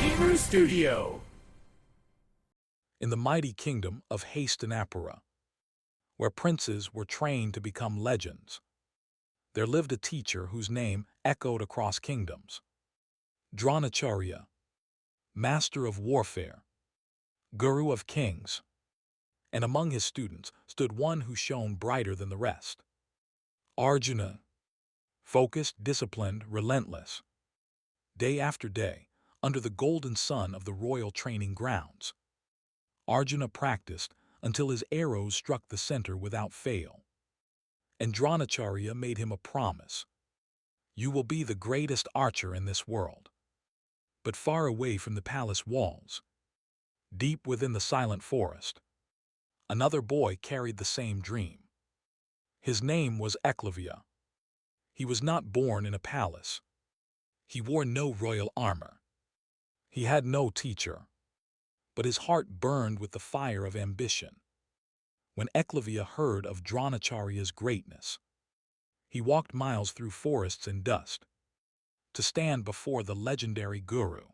Gamer Studio. In the mighty kingdom of Hastinapura, where princes were trained to become legends, there lived a teacher whose name echoed across kingdoms. Dronacharya, master of warfare, guru of kings, and among his students stood one who shone brighter than the rest. Arjuna, focused, disciplined, relentless. Day after day, under the golden sun of the royal training grounds, Arjuna practiced until his arrows struck the center without fail. And Dronacharya made him a promise. You will be the greatest archer in this world. But far away from the palace walls, deep within the silent forest, another boy carried the same dream. His name was Eklavya. He was not born in a palace. He wore no royal armor. He had no teacher. But his heart burned with the fire of ambition. When Eklavya heard of Dronacharya's greatness, he walked miles through forests and dust to stand before the legendary guru.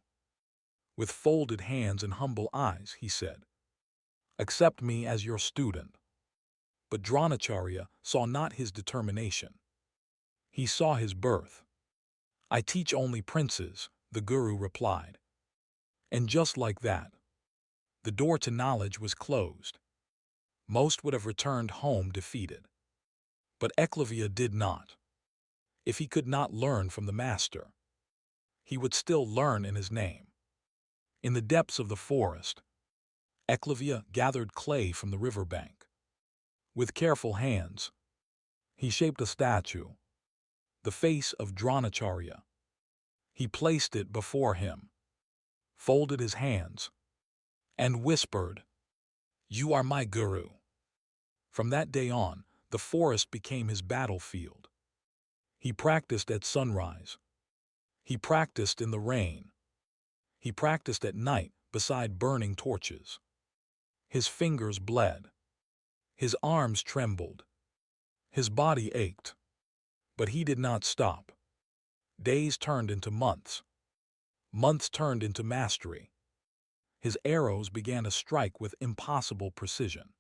With folded hands and humble eyes, he said, "Accept me as your student." But Dronacharya saw not his determination. He saw his birth. "I teach only princes," the guru replied. And just like that, the door to knowledge was closed. Most would have returned home defeated. But Eklavya did not. If he could not learn from the master, he would still learn in his name. In the depths of the forest, Eklavya gathered clay from the riverbank. With careful hands, he shaped a statue, the face of Dronacharya. He placed it before him, folded his hands, and whispered, "You are my guru." From that day on, the forest became his battlefield. He practiced at sunrise. He practiced in the rain. He practiced at night beside burning torches. His fingers bled. His arms trembled. His body ached. But he did not stop. Days turned into months. Months turned into mastery. His arrows began to strike with impossible precision.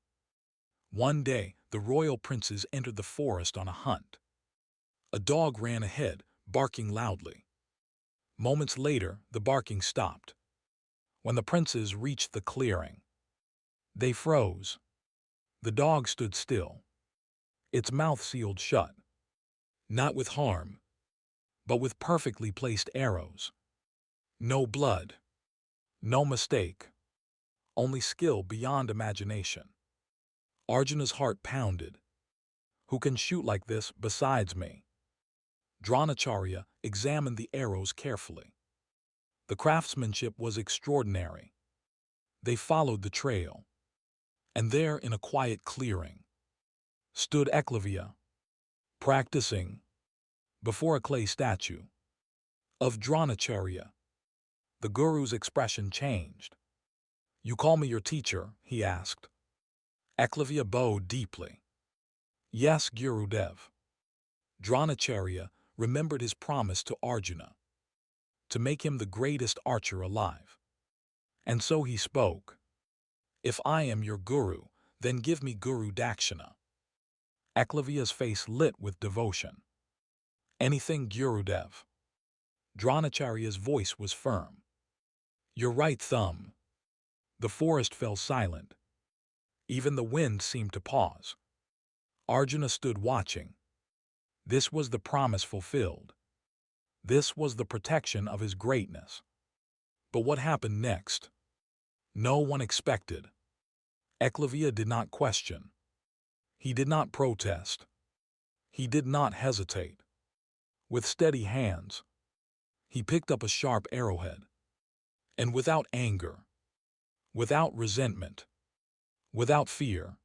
One day, the royal princes entered the forest on a hunt. A dog ran ahead, barking loudly. Moments later, the barking stopped. When the princes reached the clearing, they froze. The dog stood still, its mouth sealed shut, not with harm, but with perfectly placed arrows. No blood, no mistake, only skill beyond imagination. Arjuna's heart pounded. Who can shoot like this besides me? Dronacharya examined the arrows carefully. The craftsmanship was extraordinary. They followed the trail. And there, in a quiet clearing, stood Eklavya, practicing before a clay statue of Dronacharya. The guru's expression changed. "You call me your teacher?" he asked. Eklavya bowed deeply. "Yes, Gurudev." Dronacharya remembered his promise to Arjuna, to make him the greatest archer alive. And so he spoke, "If I am your guru, then give me Guru Dakshina." Eklavya's face lit with devotion. "Anything, Gurudev." Dronacharya's voice was firm. "Your right thumb." The forest fell silent. Even the wind seemed to pause. Arjuna stood watching. This was the promise fulfilled. This was the protection of his greatness. But what happened next? No one expected. Eklavya did not question. He did not protest. He did not hesitate. With steady hands, he picked up a sharp arrowhead. And without anger, without resentment, without fear,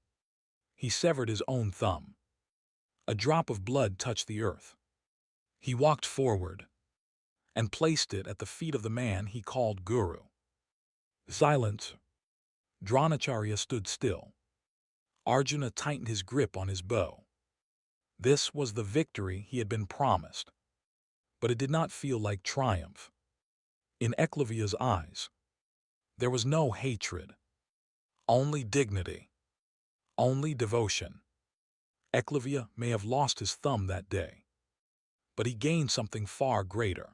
he severed his own thumb. A drop of blood touched the earth. He walked forward and placed it at the feet of the man he called Guru. Silence. Dronacharya stood still. Arjuna tightened his grip on his bow. This was the victory he had been promised. But it did not feel like triumph. In Eklavya's eyes, there was no hatred, only dignity, only devotion. Eklavya may have lost his thumb that day, but he gained something far greater.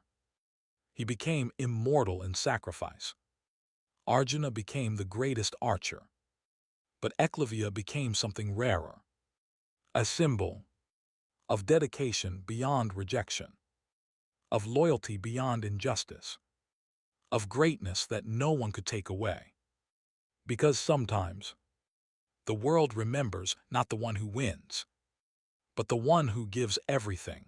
He became immortal in sacrifice. Arjuna became the greatest archer, but Eklavya became something rarer, a symbol of dedication beyond rejection, of loyalty beyond injustice, of greatness that no one could take away. Because sometimes, the world remembers not the one who wins, but the one who gives everything.